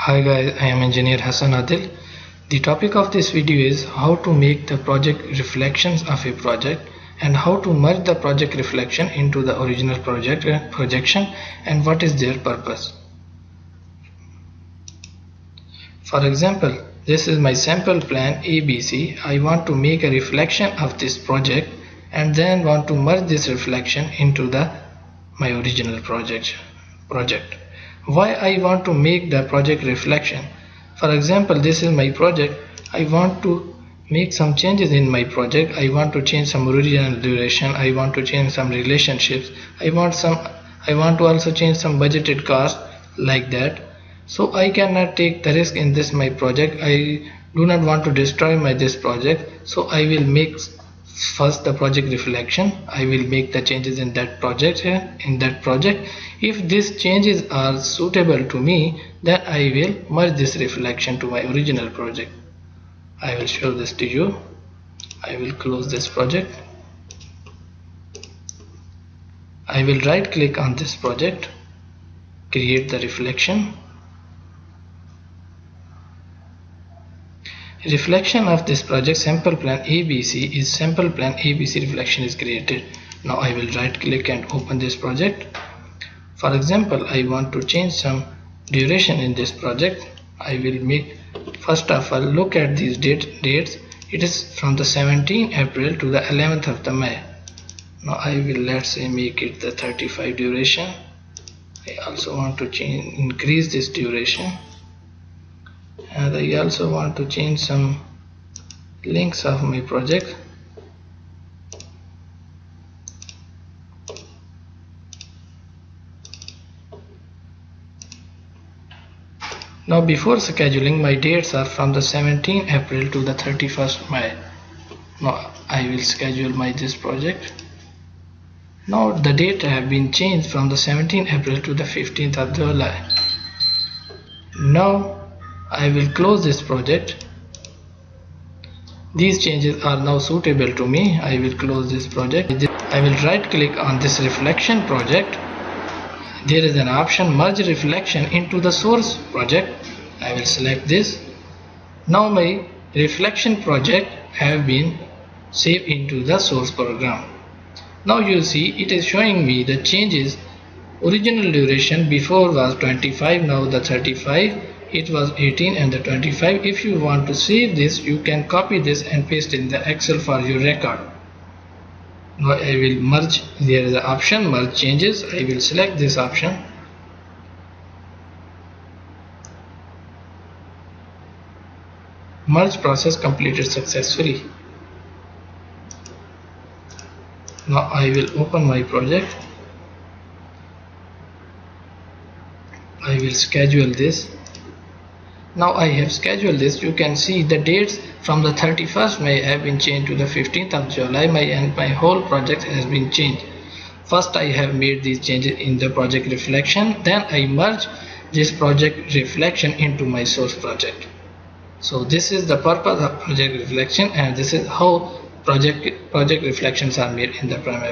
Hi guys, I am Engineer Hassan Adil. The topic of this video is how to make the project reflections of a project and how to merge the project reflection into the original project projection and what is their purpose. For example, this is my sample plan ABC. I want to make a reflection of this project and then want to merge this reflection into my original project. Why I want to make the project reflection? For example, this is my project. I want to make some changes in my project. I want to change some original duration. I want to change some relationships. I want to also change some budgeted cost like that. So I cannot take the risk in this my project. I do not want to destroy this project. So I will make first the project reflection. I will make the changes in that project If these changes are suitable to me, then I will merge this reflection to my original project. I will show this to you. I will close this project. I will right click on this project, create the reflection. Reflection of this project sample plan ABC is sample plan ABC reflection is created. Now I will right click and open this project. For example, I want to change some duration in this project. I will make, first of all, look at these dates. It is from the 17th April to the 11th of the May. Now I will, let's say, make it the 35 duration. I also want to increase this duration, and I also want to change some links of my project. Now before scheduling, my dates are from the 17th April to the 31st May. Now I will schedule this project. Now the date have been changed from the 17th April to the 15th of July. Now I will close this project. These changes are now suitable to me. I will close this project. I will right click on this reflection project. There is an option merge reflection into the source project. I will select this. Now my reflection project have been saved into the source program. Now you see it is showing me the changes. Original duration before was 25, now the 35, it was 18 and the 25. If you want to save this, you can copy this and paste in the Excel for your record. Now I will merge. There is an option merge changes. I will select this option. Merge process completed successfully. Now I will open my project. I will schedule this. Now I have scheduled this. You can see the dates from the 31st May have been changed to the 15th of July. My whole project has been changed. First I have made these changes in the project reflection. Then I merge this project reflection into my source project. So this is the purpose of project reflection, and this is how project reflections are made in the Primavera.